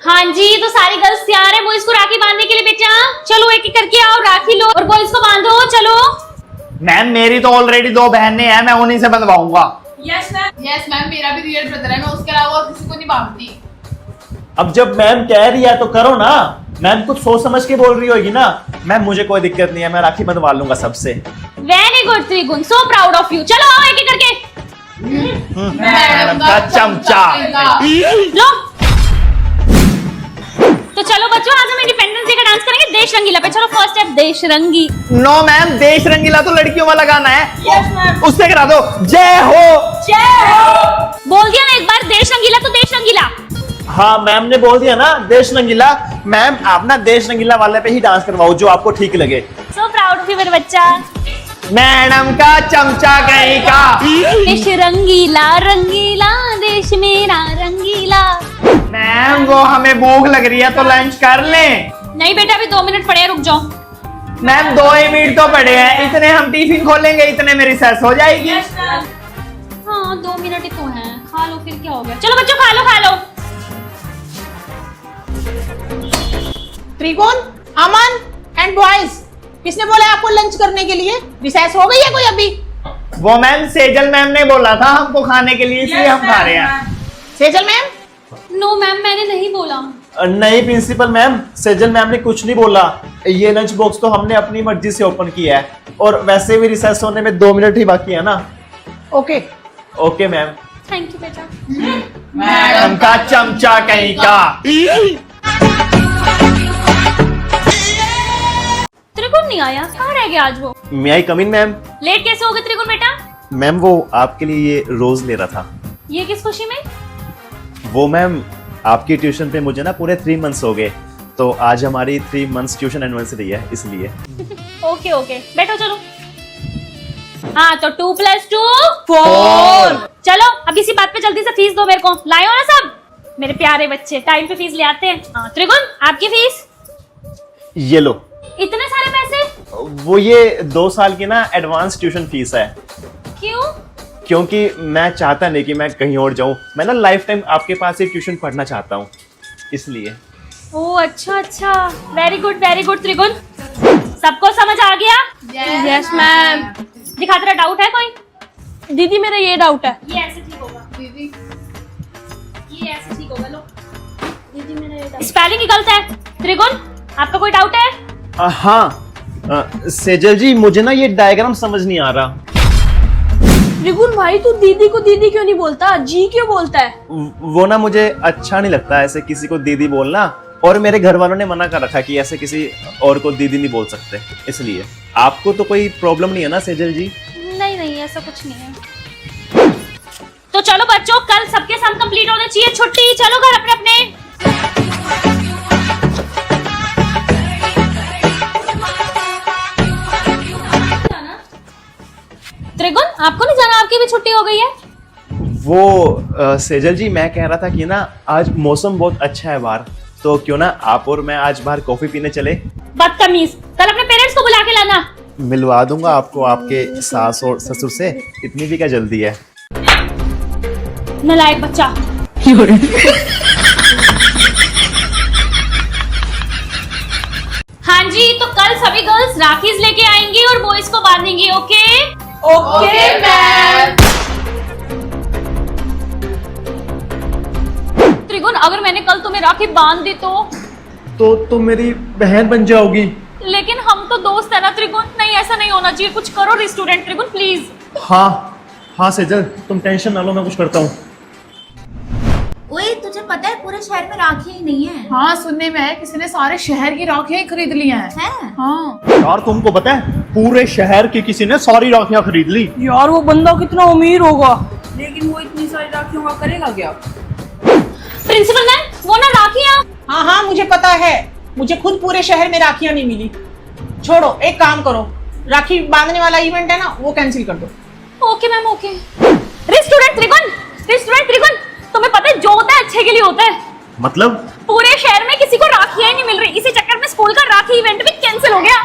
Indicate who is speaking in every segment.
Speaker 1: हाँ जी, तो सारी गर्ल्स तैयार है बॉयज को राखी बांधने के लिए बेटा। चलो एक एक करके आओ, राखी लो और बॉयज को बांधो। चलो
Speaker 2: मैम मेरी तो ऑलरेडी 2 बहनें हैं, मैं उन्हीं से बंधवाऊंगा।
Speaker 3: यस मैम मेरा भी रियल ब्रदर है, मैं उसके अलावा और किसी को नहीं बांधती।
Speaker 4: अब जब मैम कह रही है तो करो ना। मैम कुछ सोच समझ के बोल रही होगी ना। मैम मुझे कोई दिक्कत नहीं है, मैं राखी बंधवा लूंगा सबसे।
Speaker 1: वेरी गुड त्रिगुण, सो प्राउड ऑफ यू। चलो आओ एक एक करके
Speaker 2: मैडम का चमचा।
Speaker 1: लो। तो चलो बच्चों, आज हम इंडिपेंडेंस डे का डांस करेंगे देश रंगीला पे। चलो फर्स्ट स्टेप देश रंगी।
Speaker 2: नो मैम, देश रंगीला तो लड़कियों वाला गाना है।
Speaker 3: Yes ma'am.
Speaker 2: उससे करा दो जय हो।
Speaker 1: बोल दिया ना एक बार, देश रंगीला तो देश रंगीला।
Speaker 4: हाँ मैम ने बोल दिया ना देश रंगीला। मैम आप ना देश रंगीला वाले पे ही डांस करवाओ जो आपको ठीक लगे।
Speaker 1: सो प्राउड ऑफ यू मेरे बच्चा।
Speaker 2: मैडम का चमचा कहीं का।
Speaker 1: देश रंगीला रंगीला, देश मेरा रंगीला।
Speaker 2: मैम वो हमें भूख लग रही है तो लंच कर लें।
Speaker 1: नहीं बेटा, अभी 2 मिनट पड़े हैं, रुक जाओ।
Speaker 2: मैम 2 ही मिनट तो पड़े हैं, इतने हम टिफिन खोलेंगे, इतने मेरी सेस हो जाएगी।
Speaker 1: हाँ 2 मिनट ही तो हैं, खा लो फिर क्या हो गया। चलो बच्चों खा लो खा लो।
Speaker 3: त्रिकोण, अमन एंड बॉयज, किसने बोला है आपको लंच करने के लिए? रिसेस हो गई है कोई अभी?
Speaker 2: वो मैम सेजल मैम ने बोला था हमको खाने के लिए, इसलिए हम खा रहे हैं।
Speaker 3: सेजल मैम?
Speaker 1: नो मैम, मैंने नहीं बोला।
Speaker 4: नहीं प्रिंसिपल मैम, सेजल मैम ने कुछ नहीं बोला। ये लंच बॉक्स तो हमने अपनी मर्जी से ओपन किया है और वैसे भी रिसेस होने में 2 मिनट ही बाकी है ना।
Speaker 3: Okay
Speaker 4: okay ma'am.
Speaker 1: Thank you बेटा।
Speaker 2: मैडम का चमचा कहीं का।
Speaker 1: त्रिगुण नहीं आया, कहाँ रह गया आज वो?
Speaker 4: मे आई कम इन मैम?
Speaker 1: लेट कैसे हो गए त्रिगुण बेटा?
Speaker 4: मैम वो आपके लिए ये रोज ले रहा था।
Speaker 1: ये किस खुशी में?
Speaker 4: वो मैम आपकी ट्यूशन पे मुझे ना पूरे 3 मंथ्स हो गए, तो आज हमारी 3 मंथ्स ट्यूशन एनिवर्सरी है इसलिए।
Speaker 1: ओके ओके, बैठो चलो। हाँ तो 2 + 2
Speaker 3: 4।
Speaker 1: चलो अब इसी बात पे जल्दी से फीस दो मेरे को। लाए हो ना सब मेरे प्यारे बच्चे, टाइम पे फीस ले आते हैं। हाँ त्रिगुण, आपकी फीस।
Speaker 4: ये लो।
Speaker 1: इतने सारे पैसे
Speaker 4: वो ये 2 साल की ना एडवांस ट्यूशन फीस है,
Speaker 1: क्यों?
Speaker 4: क्योंकि मैं चाहता नहीं कि मैं कहीं और जाऊं। मैं ना लाइफ टाइम आपके पास ही ट्यूशन पढ़ना चाहता हूं, इसलिए।
Speaker 1: ओह अच्छा अच्छा, वेरी गुड त्रिगुण। सबको समझ आ गया?
Speaker 3: Yes ma'am.
Speaker 1: दिखा, तेरा डाउट है कोई?
Speaker 3: दीदी मेरा ये डाउट है।
Speaker 1: ये ऐसे ठीक होगा दीदी, ये ऐसे ठीक होगा। लो दीदी, मेरा ये डाउट स्पेलिंग ही गलत है। त्रिगुण, आपका कोई डाउट है?
Speaker 4: हाँ सेजल जी, मुझे ना ये डायग्राम समझ नहीं आ रहा।
Speaker 3: त्रिगुण भाई, तू दीदी को दीदी क्यों नहीं बोलता, जी क्यों बोलता है?
Speaker 4: वो ना मुझे अच्छा नहीं लगता ऐसे किसी को दीदी बोलना, और मेरे घर वालों ने मना कर रखा कि ऐसे किसी और को दीदी नहीं बोल सकते, इसलिए। आपको तो कोई प्रॉब्लम नहीं है ना सेजल जी?
Speaker 1: नहीं ऐसा कुछ नहीं है। तो चलो बच्चों, कल सबके सम कंप्लीट होने चाहिए। छुट्टी, चलो घर अपने अपने। त्रिगुण, आपको नहीं जाना? आपकी भी छुट्टी हो गई है।
Speaker 4: वो सेजल जी, मैं कह रहा था कि ना आज मौसम बहुत अच्छा है बाहर, तो क्यों ना आप और मैं आज बाहर कॉफी पीने चले।
Speaker 1: बदतमीज, कल अपने पेरेंट्स को बुला के लाना।
Speaker 4: मिलवा दूंगा आपको आपके सास और ससुर से, इतनी भी क्या जल्दी है।
Speaker 1: नालायक बच्चा। हाँ जी, तो कल सभी गर्ल्स राखीज लेके आएंगी और बॉयज को बांधेंगी। Okay
Speaker 3: okay ma'am.
Speaker 1: त्रिगुण, अगर मैंने कल तुम्हें राखी बांध दी तो
Speaker 4: तुम मेरी बहन बन जाओगी।
Speaker 1: लेकिन हम तो दोस्त है ना त्रिगुण। नहीं, ऐसा नहीं होना चाहिए। कुछ करो रेस्टोरेंट त्रिगुण, प्लीज।
Speaker 4: हाँ सेजल, तुम टेंशन ना लो, मैं कुछ करता हूँ।
Speaker 5: ओए, तुझे पता है पूरे शहर में राखी ही नहीं है।
Speaker 3: हाँ सुनने में है किसी ने सारे शहर की राखियां खरीद ली हैं।
Speaker 5: है?
Speaker 3: हाँ
Speaker 2: यार तुमको पता है पूरे शहर की किसी ने सारी राखियां खरीद ली।
Speaker 3: यार, वो बंदा कितना अमीर होगा, लेकिन वो इतनी सारी राखियों का करेगा क्या?
Speaker 1: प्रिंसिपल मैम, वो ना राखियां।
Speaker 3: हाँ मुझे पता है, मुझे खुद पूरे शहर में राखियां नहीं मिली। छोड़ो, एक काम करो, राखी बांधने वाला इवेंट है ना, वो कैंसिल कर दो।
Speaker 1: Okay ma'am, okay. रेस्टोरेंट त्रिगुण, तुम्हें पता है जो होता है अच्छे के लिए होता है।
Speaker 4: मतलब?
Speaker 1: पूरे शहर में किसी को राखियां ही नहीं मिल रही, इसी चक्कर में स्कूल का राखी इवेंट भी कैंसिल हो गया।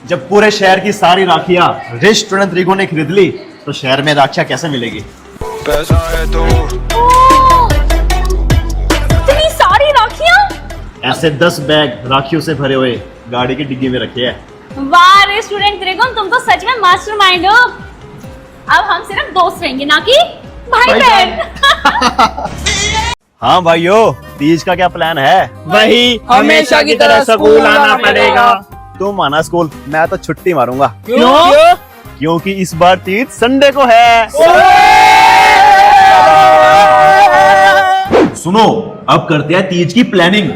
Speaker 4: जब पूरे शहर की सारी राखियां रेस्टोरेंट रिगो ने खरीद ली, तो शहर में राखियां कैसे मिलेगी?
Speaker 1: इतनी सारी राखियां।
Speaker 4: ऐसे 10 बैग राखियों से भरे हुए गाड़ी की डिग्गी में रखे हैं।
Speaker 1: वाह रे स्टूडेंट त्रिगुण, तुम तो सच में मास्टरमाइंड हो। अब हम सिर्फ दोस्त रहेंगे, ना कि भाई बहन।
Speaker 4: हाँ भाइयों, तीज का क्या प्लान है?
Speaker 2: वही हमेशा की तरह स्कूल आना पड़ेगा।
Speaker 4: तुम आना स्कूल, मैं तो छुट्टी मारूंगा।
Speaker 2: क्यों?
Speaker 4: क्योंकि इस बार तीज संडे को है। सुनो, अब करते हैं तीज की प्लानिंग।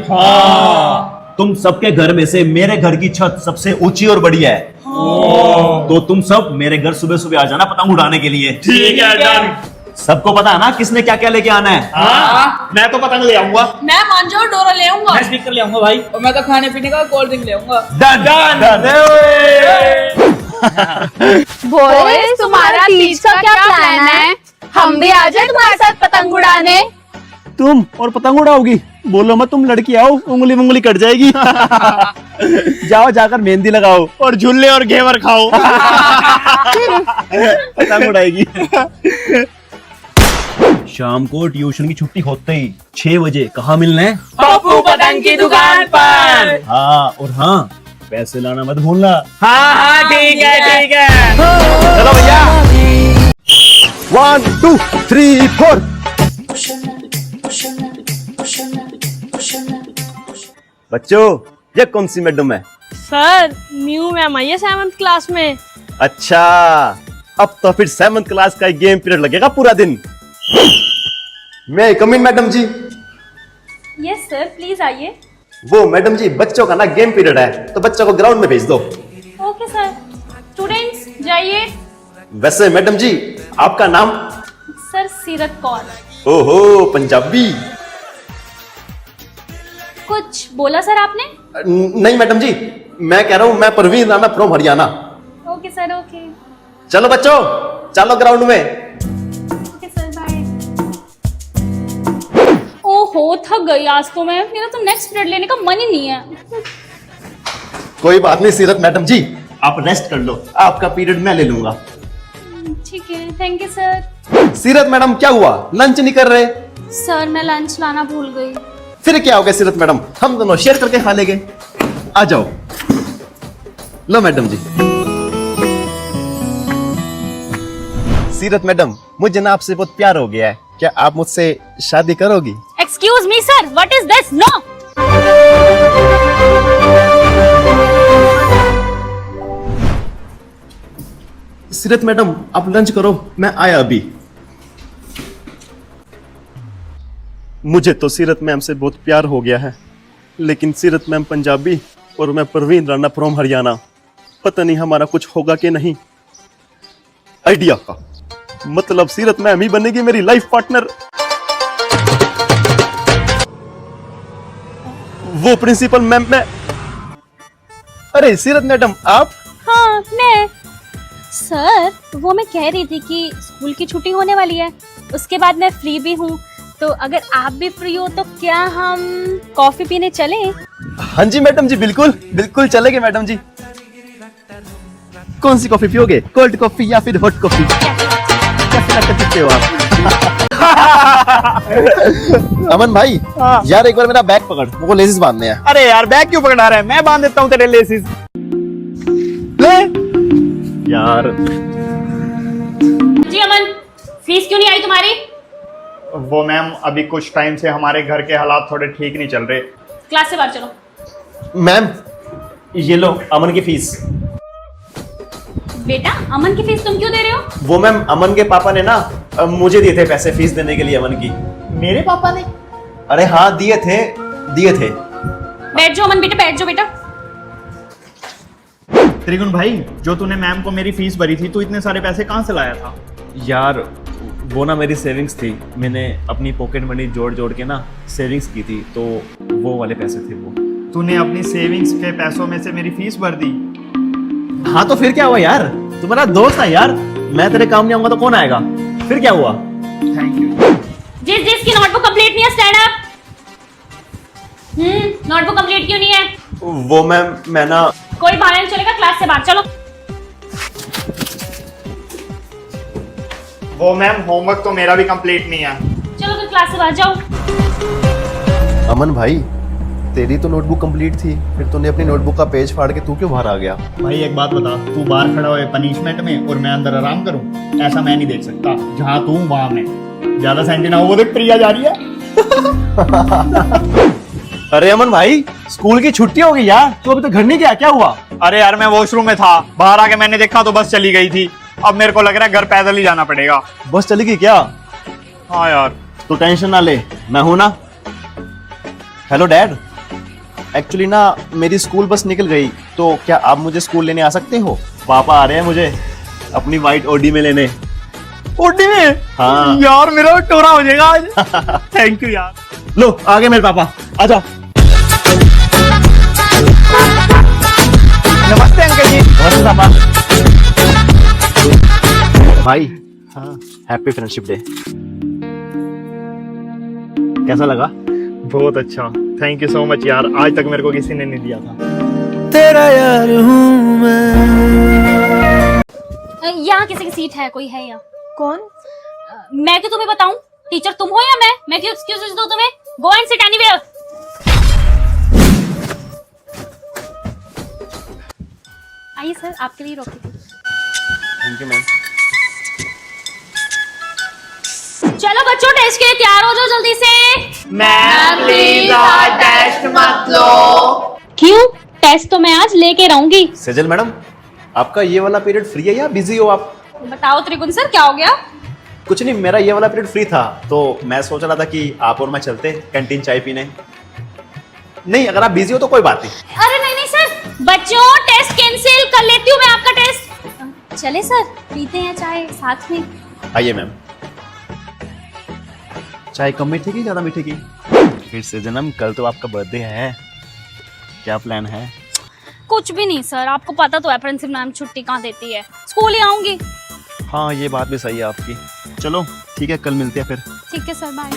Speaker 4: तुम सबके घर में से मेरे घर की छत सबसे ऊंची और बड़ी है, तो तुम सब मेरे घर सुबह सुबह आ जाना पतंग उड़ाने के लिए।
Speaker 2: ठीक है, डन।
Speaker 4: सबको पता है ना किसने क्या क्या लेके आना है?
Speaker 2: हाँ, मैं तो पतंग ले आऊंगा।
Speaker 3: मैं मांझो डोरा ले आऊंगा।
Speaker 2: मैं स्पीकर ले आऊंगा भाई।
Speaker 6: और मैं तो खाने पीने का कोल्ड ड्रिंक ले आऊंगा।
Speaker 4: डन।
Speaker 7: बोरिस, तुम्हारा तीज का क्या प्लान है? हम भी आ जाए तुम्हारे साथ पतंग उड़ाने।
Speaker 4: तुम और पतंग उड़ाओगी? बोलो मत, तुम लड़की आओ, उंगली कट जाएगी। जाओ जाकर मेहंदी लगाओ
Speaker 2: और झूले और घेवर खाओ।
Speaker 4: पतंग उड़ाएगी। शाम को ट्यूशन की छुट्टी होते ही 6 बजे कहाँ मिलना है?
Speaker 2: पप्पू पतंग की दुकान पर।
Speaker 4: हाँ, और हाँ, पैसे लाना मत भूलना।
Speaker 2: हाँ, ठीक है।
Speaker 4: चलो भैया, 1 2 3 4। बच्चों, ये कौन सी मैडम है?
Speaker 7: सर, न्यू मैम आई है 7th क्लास में।
Speaker 4: अच्छा, अब तो फिर 7th क्लास का गेम पीरियड लगेगा पूरा दिन। मैं come in madam ji.
Speaker 1: Yes sir, please आइए।
Speaker 4: वो मैडम जी, बच्चों का ना गेम पीरियड है, तो बच्चों को ग्राउंड में भेज दो।
Speaker 1: Okay sir. स्टूडेंट्स जाइए।
Speaker 4: वैसे मैडम जी, आपका नाम?
Speaker 1: सर सीरत कौर।
Speaker 4: ओहो, पंजाबी।
Speaker 1: कुछ बोला सर आपने?
Speaker 4: नहीं मैडम जी, मैं कह रहा हूँ मैं Parveen Rana from Haryana.
Speaker 1: Okay sir, okay.
Speaker 4: चलो बच्चों, चलो ग्राउंड में।
Speaker 1: Okay sir, bye. ओहो, थक गई आज तो मैं। मेरा तो नेक्स्ट पीरियड लेने का मन ही नहीं है।
Speaker 4: कोई बात नहीं सीरत मैडम जी, आप रेस्ट कर लो, आपका पीरियड मैं ले लूंगा।
Speaker 1: ठीक है, थैंक यू सर।
Speaker 4: सीरत मैडम, क्या हुआ, लंच नहीं कर रहे?
Speaker 1: सर मैं लंच लाना भूल गई।
Speaker 4: फिर क्या हो गया सीरत मैडम, हम दोनों शेयर करके खा लेंगे। आ जाओ। लो मैडम जी। सीरत मैडम, मुझे ना आपसे बहुत प्यार हो गया है, क्या आप मुझसे शादी करोगी?
Speaker 1: Excuse me sir, what is this? No.
Speaker 4: Seerat madam, आप लंच करो, मैं आया अभी। मुझे तो सीरत मैम से बहुत प्यार हो गया है, लेकिन सीरत मैम पंजाबी और मैं परवीन राणा फ्रॉम हरियाणा, पता नहीं हमारा कुछ होगा कि नहीं। आइडिया का मतलब सीरत मैम ही बनेगी मेरी लाइफ पार्टनर। वो प्रिंसिपल मैम मैं। अरे सीरत मैडम, आप?
Speaker 1: हाँ मैं। सर वो मैं कह रही थी कि स्कूल की छुट्टी होने वाली है, उसके बाद मैं फ्री भी हूँ, तो अगर आप भी फ्री हो तो क्या हम कॉफी पीने चलें?
Speaker 4: हाँ जी मैडम जी, बिल्कुल बिल्कुल चलेंगे मैडम जी। कौन सी कॉफी पियोगे, कोल्ड कॉफी या फिर हॉट कॉफी? क्या करते हो आप? अमन भाई, यार एक बार मेरा बैग पकड़, मुझको लेसिस बांधने हैं।
Speaker 2: अरे यार, बैग क्यों पकड़ा रहा है? मैं बांध देता हूँ तेरे लेसिस। ले
Speaker 4: यार
Speaker 1: जी अमन, फीस क्यों नहीं आई तुम्हारी?
Speaker 8: वो मैम, अभी कुछ टाइम से हमारे घर के हालात थोड़े ठीक नहीं चल रहे।
Speaker 1: क्लास से बाहर चलो।
Speaker 4: मैम, ये लो अमन की फीस।
Speaker 1: बेटा, अमन की फीस तुम क्यों दे रहे हो?
Speaker 4: वो मैम, अमन के पापा ने ना मुझे दिए थे पैसे फीस देने के लिए अमन की।
Speaker 2: मेरे पापा ने?
Speaker 4: अरे हाँ, दिए थे।
Speaker 1: बैठ जाओ अमन बेटा, बैठ जाओ बेटा।
Speaker 8: त्रिगुण भाई, जो तूने मैम को मेरी फीस भरी थी, तू इतने सारे पैसे कहाँ से लाया था?
Speaker 4: यार वो ना मेरी सेविंग्स थी, मैंने अपनी पॉकेट मनी जोड़ जोड़ के ना सेविंग्स की थी, तो वो वाले पैसे थे वो।
Speaker 8: तूने अपनी सेविंग्स के पैसों में से मेरी फीस भर दी?
Speaker 4: हाँ तो फिर क्या हुआ यार, तुम्हारा दोस्त है यार, मैं तेरे काम नहीं आऊंगा तो कौन आएगा? फिर क्या हुआ?
Speaker 8: Thank you.
Speaker 1: जिसकी नोटबुक कंप्लीट नहीं है, स्टैंड अप। नोटबुक कंप्लीट क्यों नहीं है?
Speaker 4: वो मैम, मैं ना।
Speaker 1: कोई बाहर नहीं चलेगा, क्लास से बाहर चलो।
Speaker 8: वो मैम, होमवर्क तो मेरा भी कंप्लीट नहीं है।
Speaker 1: चलो फिर क्लास से बाहर जाओ।
Speaker 4: अमन भाई, तेरी तो नोटबुक कंप्लीट थी, फिर तूने अपनी नोटबुक का पेज फाड़ के तू क्यों बाहर आ गया?
Speaker 8: भाई एक बात बता, तू बाहर खड़ा हुए पनिशमेंट में और मैं अंदर आराम करूं? ऐसा मैं नहीं देख सकता। जहां तू वहां मैं। ज्यादा सेंटी ना हो, वो देख प्रिया जा रही है।
Speaker 4: अरे अमन भाई, स्कूल की छुट्टी हो गई यार, तू अभी तक घर नहीं गया, क्या हुआ?
Speaker 8: अरे यार मैं वॉशरूम में था, बाहर आके मैंने देखा तो बस चली गई थी। अब मेरे को लग रहा है घर पैदल ही जाना पड़ेगा।
Speaker 4: बस चली गई क्या?
Speaker 8: हाँ यार।
Speaker 4: तो टेंशन ना ले, मैं हूं ना। हेलो डैड, एक्चुअली ना मेरी स्कूल बस निकल गई, तो क्या आप मुझे स्कूल लेने आ सकते हो? पापा आ रहे हैं मुझे अपनी वाइट ओडी में लेने।
Speaker 8: ओडी में?
Speaker 4: हाँ
Speaker 8: यार मेरा टोरा हो जाएगा आज। थैंक यू यार।
Speaker 4: लो आ गए मेरे पापा, आ जाओ।
Speaker 8: नमस्ते अंकल जी।
Speaker 4: नमस्ते पापा। भाई हाँ, हैप्पी फ्रेंडशिप डे। कैसा लगा?
Speaker 8: बहुत अच्छा, थैंक यू सो मच यार। आज तक मेरे को किसी ने नहीं दिया था।
Speaker 2: तेरा यार हूँ मैं।
Speaker 1: यहाँ किसी की सीट है, कोई है यहाँ?
Speaker 7: कौन?
Speaker 1: मैं क्यों तुम्हें बताऊं? टीचर तुम हो या मैं क्यों एक्सक्यूजेस दूं तुम्हें? Go and sit anywhere. आइए सर, आपके लिए रोकी थी।
Speaker 4: Thank you ma'am.
Speaker 1: चलो बच्चों, टेस्ट के लिए तैयार हो जाओ जल्दी से।
Speaker 2: मैम प्लीज आज टेस्ट मत लो।
Speaker 1: क्यों? टेस्ट तो मैं आज लेके रहूंगी।
Speaker 4: सेजल मैडम, आपका ये वाला पीरियड फ्री है या बिजी हो आप?
Speaker 1: बताओ त्रिगुण सर, क्या हो गया?
Speaker 4: कुछ नहीं, मेरा ये वाला पीरियड फ्री था, तो मैं सोच रहा था कि आप और मैं चलते कैंटीन चाय पीने। नहीं, अगर आप बिजी हो तो कोई बात नहीं।
Speaker 1: अरे नहीं नहीं सर, बच्चों टेस्ट कैंसिल कर लेती हूँ मैं आपका टेस्ट। चले सर, पीते हैं चाय साथ में।
Speaker 4: आइए मैम। चाय कम मीठी की ज्यादा मीठी की? फिर से जन्म, कल तो आपका बर्थडे है, क्या प्लान है?
Speaker 1: कुछ भी नहीं सर, आपको पता तो है प्रिंसिपल मैम छुट्टी कहाँ देती है, स्कूल ही आऊंगी।
Speaker 4: हाँ ये बात भी सही है आपकी। चलो ठीक है, कल मिलते हैं फिर।
Speaker 1: ठीक है सर, बाय।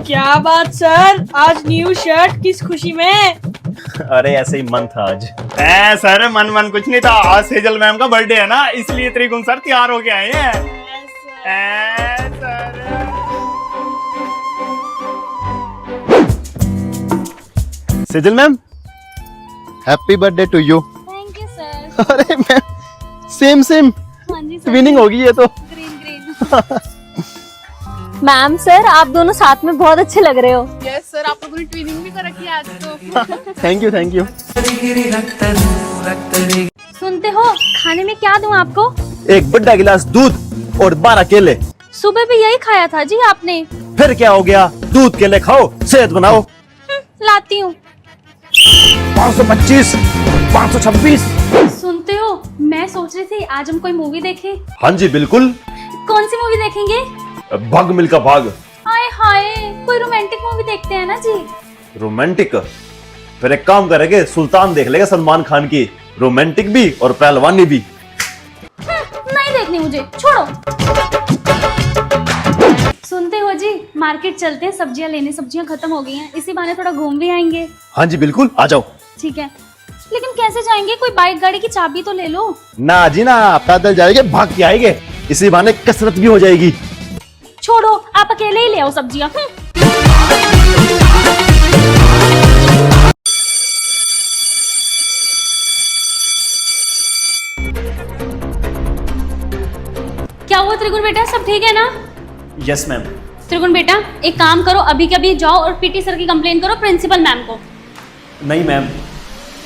Speaker 6: क्या बात सर, आज न्यू शर्ट, किस खुशी में?
Speaker 4: अरे ऐसे ही मन था आज।
Speaker 8: सर मन कुछ नहीं था, आज सेजल मैम का बर्थडे है ना, इसलिए त्रिगुण सर तैयार होके आए हैं। Sir
Speaker 4: Sejal ma'am, happy birthday to you.
Speaker 1: Thank you sir.
Speaker 4: अरे मैम, सेम
Speaker 1: हाँ जी सर।
Speaker 4: विनिंग होगी ये तो।
Speaker 1: Green green.
Speaker 7: मैम सर, आप दोनों साथ में बहुत अच्छे लग रहे हो।
Speaker 6: यस सर, आप लोगों ने ट्विनिंग भी कर रखी है आज तो।
Speaker 4: Thank you.
Speaker 1: सुनते हो, खाने में क्या दूं आपको?
Speaker 4: एक बड़ा गिलास दूध और 12 केले।
Speaker 1: सुबह भी यही खाया था जी आपने।
Speaker 4: फिर क्या हो गया, दूध केले खाओ, सेहत बनाओ।
Speaker 1: लाती हूँ।
Speaker 4: 525, 526।
Speaker 1: सुनते हो, मैं सोच रही थी आज हम कोई मूवी देखें।
Speaker 4: हाँ जी बिल्कुल।
Speaker 1: कौन सी मूवी देखेंगे?
Speaker 4: भाग मिल्खा भाग।
Speaker 1: हाय हाय, कोई रोमांटिक मूवी देखते हैं ना जी।
Speaker 4: रोमांटिक? फिर एक काम करेंगे, सुल्तान देख लेगा सलमान खान की, रोमांटिक भी और पहलवानी भी।
Speaker 1: नहीं देखनी मुझे, छोड़ो। सुनते हो जी, मार्केट चलते हैं सब्जियां लेने, सब्जियां खत्म हो गई हैं, इसी बहाने थोड़ा घूम भी आएंगे।
Speaker 4: हाँ जी बिल्कुल, आ जाओ।
Speaker 1: ठीक है, लेकिन कैसे जाएंगे? कोई बाइक गाड़ी की चाबी तो ले लो।
Speaker 4: ना जी ना, पैदल जाएंगे, भाग के आएंगे, इसी बहाने कसरत भी हो जाएगी।
Speaker 1: छोड़ो, आप अकेले ही ले आओ सब्जियां। क्या हुआ त्रिगुण बेटा, सब ठीक है ना?
Speaker 4: Yes ma'am.
Speaker 1: त्रिगुण बेटा, एक काम करो, अभी के अभी जाओ और पीटी सर की कंप्लेन करो प्रिंसिपल मैम को।
Speaker 4: नहीं मैम,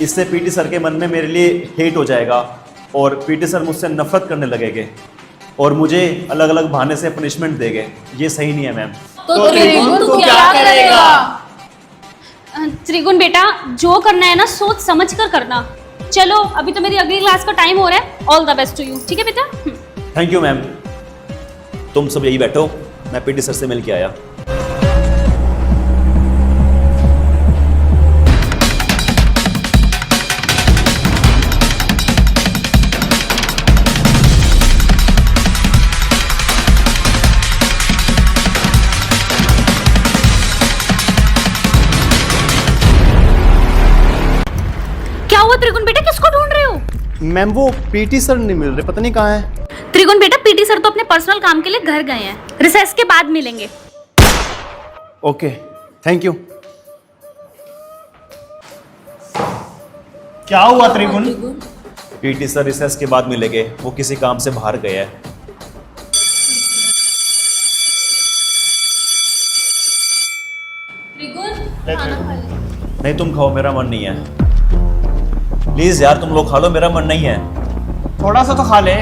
Speaker 4: इससे पीटी सर के मन में मेरे लिए हेट हो जाएगा और पीटी सर मुझसे नफरत करने लगेंगे और मुझे अलग अलग बहाने से पनिशमेंट देंगे। ये सही नहीं है मैम।
Speaker 6: तो त्रिगुण तू क्या करेगा?
Speaker 1: त्रिगुण बेटा, जो करना है ना सोच समझ कर करना। चलो, अभी तो मेरी अगली क्लास का टाइम हो रहा है। All the best to you, ठीक है बेटा?
Speaker 4: Thank you ma'am. तुम सब यही बैठो, मैं पीटी सर से मिल के आया।
Speaker 1: क्या हुआ त्रिगुण बेटा, किसको ढूंढ रहे हो?
Speaker 4: मैम वो पीटी सर नहीं मिल रहे, पता नहीं कहाँ है।
Speaker 1: त्रिगुण बेटा, पीटी सर तो अपने पर्सनल काम के लिए घर गए हैं, रिसेस के बाद मिलेंगे।
Speaker 4: Okay, thank you.
Speaker 8: क्या हुआ त्रिगुण?
Speaker 9: पीटी सर रिसेस के बाद मिलेंगे, वो किसी काम से बाहर गए हैं। नहीं तुम खाओ, मेरा मन नहीं है। प्लीज यार तुम लोग खा लो, मेरा मन नहीं है।
Speaker 2: थोड़ा सा तो खा ले।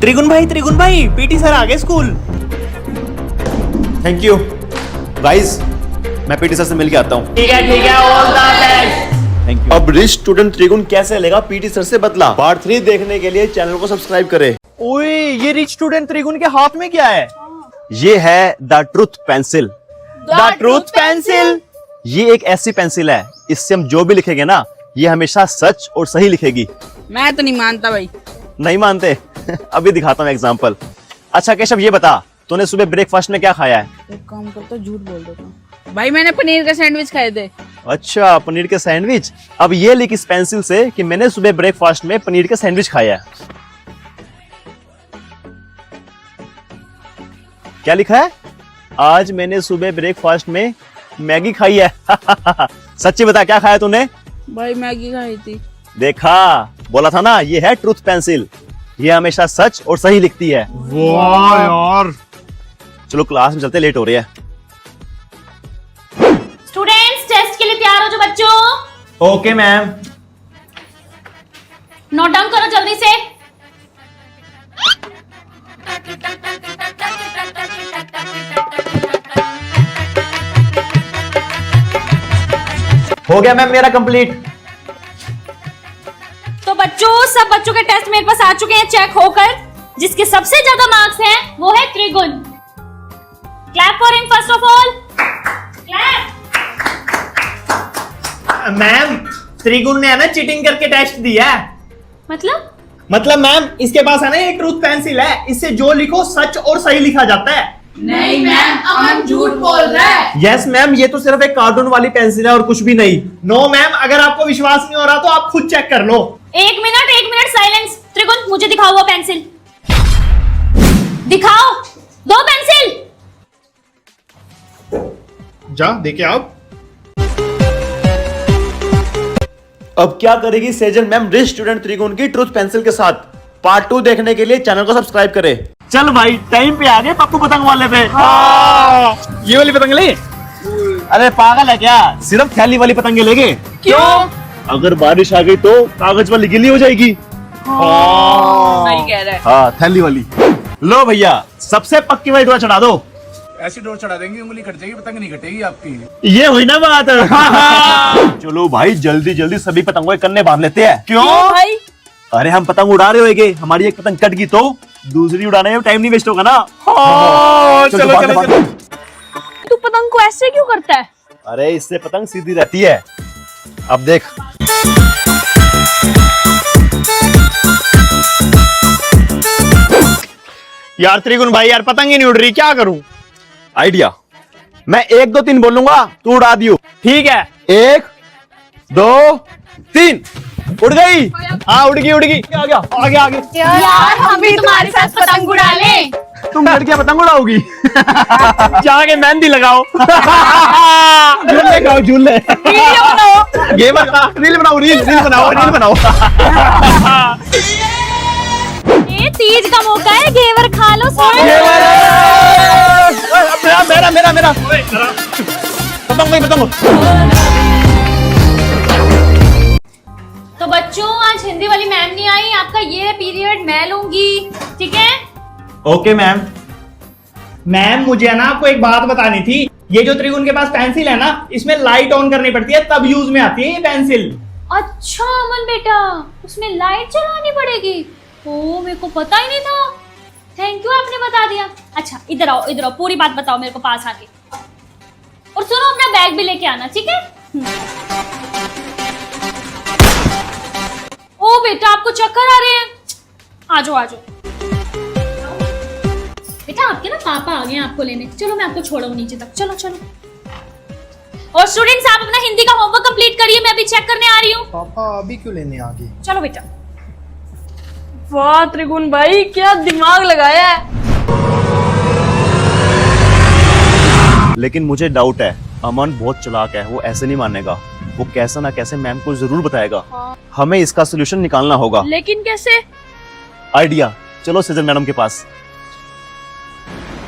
Speaker 9: त्रिगुण भाई पीटी सर आ गए स्कूल। थैंक यू गाइस, मैं पीटी सर से मिल के आता हूँ।
Speaker 2: ठीक है, all the best.
Speaker 9: Thank you.
Speaker 4: अब रिच स्टूडेंट त्रिगुण कैसे लेगा पीटी सर से बदला, पार्ट 3 देखने के लिए चैनल को सब्सक्राइब करें।
Speaker 2: ओए, ये रिच स्टूडेंट त्रिगुण के हाथ में क्या है?
Speaker 4: ये है the truth pencil.
Speaker 2: The truth pencil.
Speaker 4: ये एक ऐसी पेंसिल है, इससे हम जो भी लिखेंगे ना, ये हमेशा सच और सही लिखेगी।
Speaker 6: मैं तो नहीं मानता भाई।
Speaker 4: नहीं मानते? अभी दिखाता हूँ एग्जांपल। अच्छा केशव, ये बता, तूने सुबह ब्रेकफास्ट में क्या खाया है?
Speaker 6: एक काम करता, झूठ बोल देता हूँ भाई, मैंने पनीर का सैंडविच खाए थे।
Speaker 4: अच्छा, पनीर के सैंडविच। अब ये लिख इस पेंसिल से कि मैंने सुबह ब्रेकफास्ट में पनीर के सैंडविच खाया है। क्या लिखा है? आज मैंने सुबह ब्रेकफास्ट में मैगी खाई है। सच्ची बता, क्या खाया तूने?
Speaker 6: भाई मैगी खाई थी।
Speaker 4: देखा, बोला था ना, ये है ट्रूथ पेंसिल। ये हमेशा सच और सही लिखती है।
Speaker 8: वाह यार।
Speaker 4: चलो क्लास में चलते, लेट हो रही है।
Speaker 1: स्टूडेंट्स, टेस्ट के लिए तैयार हो जो बच्चों।
Speaker 2: Okay ma'am.
Speaker 1: नोट डाउन करो जल्दी से।
Speaker 2: हो गया मैम मेरा कंप्लीट।
Speaker 1: तो बच्चों, सब बच्चों के टेस्ट मेरे पास आ चुके हैं चेक होकर। जिसके सबसे ज्यादा मार्क्स हैं वो है त्रिगुण। Clap for him first of all. Clap.
Speaker 2: Ma'am, त्रिगुण ने है ना चीटिंग करके टेस्ट दिया है।
Speaker 1: मतलब
Speaker 2: मैम, इसके पास है ना ये ट्रूथ पेंसिल है, इससे जो लिखो सच और सही लिखा जाता है।
Speaker 5: नहीं मैम, अमन झूठ बोल रहा है।
Speaker 2: यस मैम, ये तो सिर्फ एक कार्टून वाली पेंसिल है और कुछ भी नहीं। नो मैम, अगर आपको विश्वास नहीं हो रहा तो आप खुद चेक कर लो।
Speaker 1: एक मिनट साइलेंस। त्रिगुण, मुझे दिखाओ वो पेंसिल। दिखाओ, दो पेंसिल।
Speaker 8: जा देखे आप।
Speaker 4: अब क्या करेगी सेजल मैम रिच स्टूडेंट त्रिगुण की ट्रूथ पेंसिल के साथ? पार्ट 2 देखने के लिए चैनल को सब्सक्राइब करें।
Speaker 2: चल भाई, टाइम पे आ गए पप्पू पतंग वाले पे। ये वाली पतंग ले।
Speaker 4: अरे पागल है क्या? सिर्फ थैली वाली पतंगे लेंगे।
Speaker 2: क्यों?
Speaker 4: अगर बारिश आ गई तो कागज वाली गिल्ली हो जाएगी।
Speaker 6: सही कह रहा है।
Speaker 4: हाँ, थैली वाली। लो भैया, सबसे पक्की वाली डोरा चढ़ा दो।
Speaker 10: ऐसी डोर चढ़ा देंगे, उंगली कट जाएगी, पतंग नहीं कटेगी आपकी।
Speaker 4: ये हुई ना बात। चलो भाई, जल्दी जल्दी सभी पतंगों के कन्ने बांध लेते हैं।
Speaker 6: क्यों भाई?
Speaker 4: अरे हम पतंग उड़ा रहे होंगे, हमारी एक पतंग कट गई तो दूसरी उड़ाने में टाइम नहीं वेस्ट होगा ना।
Speaker 2: चलो।
Speaker 1: तू पतंग को ऐसे क्यों करता है?
Speaker 4: अरे इससे पतंग सीधी रहती है। अब देख,
Speaker 2: यार त्रिगुण भाई, यार पतंग ही नहीं उड़ रही, क्या करूं?
Speaker 4: आइडिया, मैं 1 2 3 बोलूंगा, तू उड़ा दियो।
Speaker 2: ठीक है।
Speaker 4: 1 2 3 उड़ गई।
Speaker 2: हाँ, उड़ गई। आगे।
Speaker 7: यार हम भी तुम्हारे साथ पतंग उड़ा लें।
Speaker 2: तुम लड़कियां पतंग उड़ाओगी? जाके मेहंदी लगाओ। झूले। रील बनाओ।
Speaker 1: ये तीज का मौका है, घेवर खा लो।
Speaker 2: मेरा पतंग।
Speaker 1: तो बच्चों, आज हिंदी वाली मैम नहीं आई, आपका ये पीरियड मैं लूंगी, ठीक है?
Speaker 2: Okay ma'am. मैम, मुझे है ना आपको एक बात बतानी थी। ये जो त्रिगुण के पास पेंसिल है ना, इसमें लाइट ऑन करनी पड़ती है, तब यूज में आती है ये पेंसिल।
Speaker 1: अच्छा अमन बेटा, उसमें लाइट चलानी पड़ेगी। ओ, मेरे को पता ही नहीं था। थैंक यू, आपने बता दिया। अच्छा इधर आओ, पूरी बात बताओ मेरे को पास आके। और सुनो, अपना बैग भी लेके आना, ठीक है? ओ बेटा, आपको चक्कर आ रहे हैं? आ जाओ। बेटा, आपके ना पापा आ गए हैं आपको लेने। चलो मैं आपको छोड़ूं नीचे तक। चलो। और स्टूडेंट्स, आप अपना हिंदी का होमवर्क कंप्लीट करिए, मैं अभी चेक करने आ रही हूँ।
Speaker 10: पापा अभी क्यों लेने आ गए?
Speaker 1: चलो बेटा।
Speaker 6: वाह त्रिगुण भाई, क्या दिमाग लगाया है।
Speaker 4: लेकिन मुझे डाउट है, अमन बहुत चालाक है, वो ऐसे नहीं मानेगा। वो कैसे ना कैसे मैम को जरूर बताएगा। हमें इसका सोल्यूशन निकालना होगा।
Speaker 6: लेकिन कैसे?
Speaker 4: आइडिया, चलो सेजल मैडम के पास।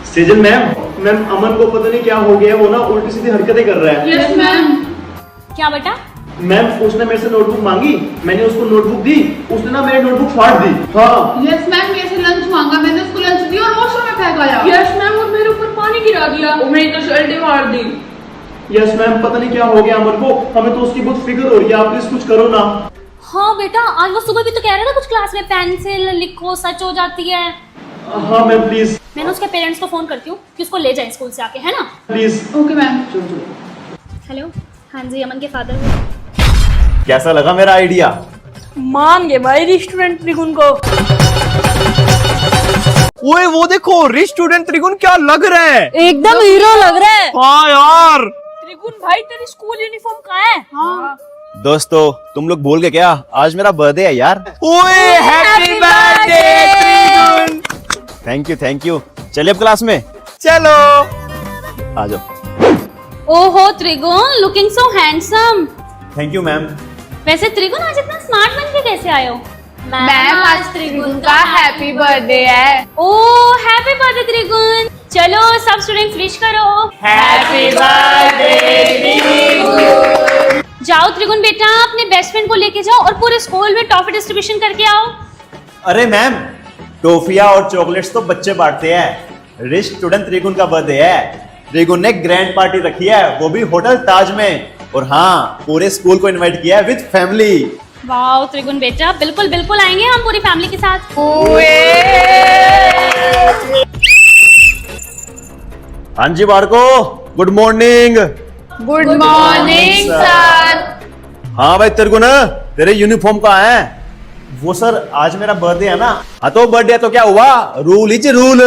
Speaker 4: सेजल मैम, अमन को पता नहीं क्या हो गया, वो ना उल्टी सीधी हरकतें कर रहा है।
Speaker 6: Yes ma'am.
Speaker 1: क्या बेटा?
Speaker 4: मैम उसने मेरे से नोटबुक मांगी, मैंने उसको नोटबुक दी, उसने ना मेरी नोटबुक फाड़ दी। हाँ
Speaker 7: यस मैम, मेरे से लंच मांगा, मैंने उसको लंच दिया और वॉशरूम में फेंक आया।
Speaker 6: यस मैम, और मेरे ऊपर पानी गिरा दिया और मेरी तो शर्टें मार दी।
Speaker 4: यस मैम, पता नहीं क्या हो गया अमन को, हमें तो उसकी बहुत फिक्र हो रही है, आप प्लीज कुछ करो ना।
Speaker 1: हाँ बेटा, आज वो सुबह भी तो कह रहा था कुछ क्लास में पेंसिल लिखो सच हो जाती है।
Speaker 4: हाँ मैम प्लीज।
Speaker 1: मैंने उसके पेरेंट्स को फोन करती हूँ कि उसको ले जाए स्कूल से आके, है ना?
Speaker 4: प्लीज।
Speaker 7: Okay ma'am.
Speaker 1: हेलो, हाँ जी, अमन के फादर।
Speaker 4: कैसा लगा मेरा आइडिया?
Speaker 6: मान गए भाई रेस्टोरेंट त्रिगुण को।
Speaker 2: ओए वो देखो, रिच स्टूडेंट त्रिगुण क्या लग रहा है,
Speaker 6: एकदम हीरो लग रहा है।
Speaker 2: हाँ यार।
Speaker 6: त्रिगुण भाई, तेरी स्कूल यूनिफॉर्म कहाँ है? हाँ।
Speaker 9: दोस्तों, तुम लोग भूल गए क्या, आज मेरा बर्थडे है यार।
Speaker 2: ओए हैप्पी बर्थडे त्रिगुण।
Speaker 9: Thank you. चलिए अब क्लास में।
Speaker 2: चलो
Speaker 9: आ जाओ।
Speaker 1: ओहो त्रिगुण, looking so handsome.
Speaker 9: Thank you ma'am.
Speaker 1: वैसे त्रिगुण, आज इतना स्मार्ट बन के कैसे आए हो?
Speaker 7: मैम, आज त्रिगुण का हैप्पी बर्थडे है।
Speaker 1: ओह, हैप्पी बर्थडे त्रिगुण। चलो सब स्टूडेंट्स विश करो।
Speaker 2: Happy birthday.
Speaker 1: जाओ त्रिगुण बेटा, अपने बेस्ट फ्रेंड को लेके जाओ और पूरे स्कूल में टॉफी डिस्ट्रीब्यूशन करके आओ।
Speaker 9: अरे मैम, टॉफिया और चॉकलेट्स तो बच्चे बांटते हैं, रिच स्टूडेंट त्रिगुण का बर्थडे है। त्रिगुण ने ग्रैंड पार्टी रखी है, वो भी होटल ताज में, और हाँ, पूरे स्कूल को इनवाइट किया है विद फैमिली।
Speaker 1: वाओ त्रिगुण बेटा, बिल्कुल बिल्कुल आएंगे हम पूरी फैमिली के साथ।
Speaker 4: हाँ जी बारको, good morning.
Speaker 7: Good morning sir.
Speaker 4: हाँ भाई त्रिगुण, तेरे यूनिफॉर्म कहाँ है? वो सर, आज मेरा बर्थडे है ना। हाँ तो बर्थडे है तो क्या हुआ, रूल इज रूल।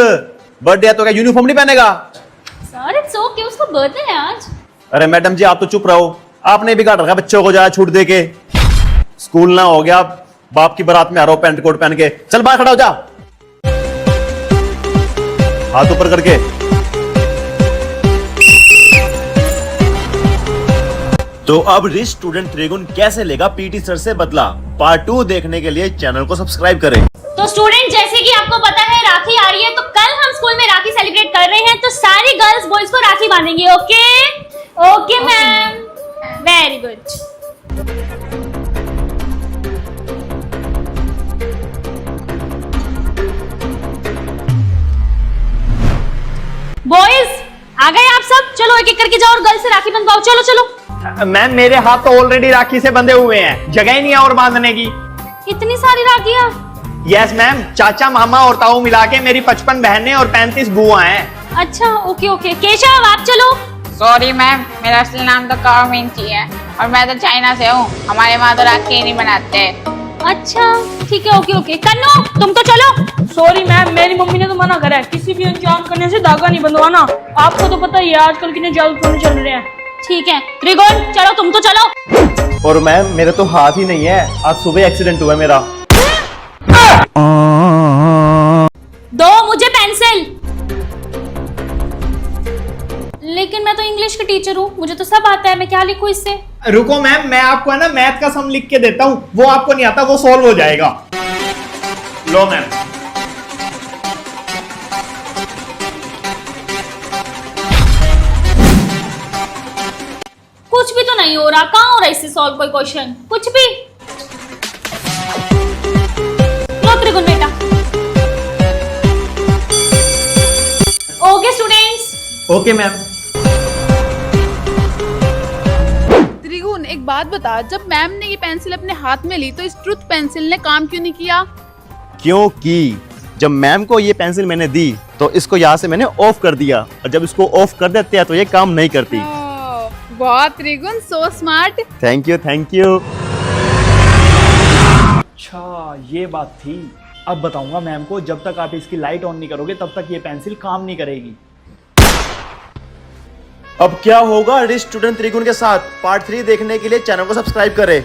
Speaker 4: बर्थडे है तो क्या यूनिफॉर्म नहीं पहनेगा?
Speaker 1: सर इट्स ओके, उसका बर्थडे है आज।
Speaker 4: अरे मैडम जी, आप तो चुप रहो, आपने बिगाड़ रखा बच्चों को, ज्यादा छूट दे के। स्कूल ना हो गया, बाप की बारात में आ रहा हो पैंट कोट पहन के। चल बाहर खड़ा हो जा, हाथ ऊपर करके। तो अब रिच स्टूडेंट त्रिगुण कैसे लेगा पीटी सर से बदला, पार्ट 2 देखने के लिए चैनल को सब्सक्राइब करें।
Speaker 1: तो स्टूडेंट, जैसे कि आपको पता है राखी आ रही है, तो कल हम स्कूल में राखी सेलिब्रेट कर रहे हैं, तो सारी गर्ल्स बॉयज को राखी बांधेंगी। Okay okay ma'am, very good. Boys आ गए आप सब, चलो एक एक करके जाओ और गर्ल्स से राखी बंधवाओ। चलो चलो।
Speaker 2: मैम, मेरे हाथ तो ऑलरेडी राखी से बंधे हुए हैं, जगह ही नहीं है और बांधने की।
Speaker 1: इतनी सारी राखियां?
Speaker 2: यस मैम, चाचा मामा और ताऊ मिला के मेरी 55 बहनें और 35 बुआ हैं।
Speaker 1: अच्छा ओके ओके। केशव आप चलो।
Speaker 11: सॉरी मैम, मेरा असली नाम तो काओमिंची है और मैं तो चाइना से हूँ, हमारे वहाँ तो राखी नहीं बनाते।
Speaker 1: अच्छा ठीक है, ओके ओके। कन्नू तुम तो चलो।
Speaker 6: सॉरी मैम, मेरी मम्मी ने तो मना करा है, किसी भी अनजान करने से धागा नहीं बंधवाना। आपको तो पता ही है आजकल कितने जादू टोने चल रहे हैं।
Speaker 1: ठीक है त्रिगुण, चलो तुम तो चलो।
Speaker 4: और मैम, मेरे तो हाथ ही नहीं है, आज सुबह एक्सीडेंट हुआ मेरा।
Speaker 1: दो मुझे पेंसिल। लेकिन मैं तो इंग्लिश की टीचर हूँ, मुझे तो सब आता है, मैं क्या लिखूं इससे?
Speaker 2: रुको मैम, मैं आपको है ना मैथ का सम लिख के देता हूँ, वो आपको नहीं आता, वो सॉल्व हो जाएगा। लो मैम।
Speaker 1: कुछ भी तो नहीं हो रहा, कहाँ हो रहा है इससे सॉल्व कोई क्वेश्चन, कुछ भी। लो त्रिगुण बेटा। Okay students.
Speaker 2: Okay ma'am.
Speaker 7: त्रिगुण, एक बात बता, जब मैम ने ये पेंसिल अपने हाथ में ली तो इस ट्रुथ पेंसिल ने काम क्यों नहीं किया?
Speaker 4: क्योंकि जब मैम को ये पेंसिल मैंने दी तो इसको यहाँ से मैंने ऑफ कर दिया, और जब इसको ऑफ कर देते हैं तो ये काम नहीं करती।
Speaker 7: बहुत त्रिगुण, so smart.
Speaker 4: Thank you thank you.
Speaker 2: अच्छा ये बात थी, अब बताऊंगा मैम को, जब तक आप इसकी लाइट ऑन नहीं करोगे तब तक ये पेंसिल काम नहीं करेगी।
Speaker 4: अब क्या होगा रिच स्टूडेंट त्रिगुण के साथ, पार्ट 3 देखने के लिए चैनल को सब्सक्राइब करें।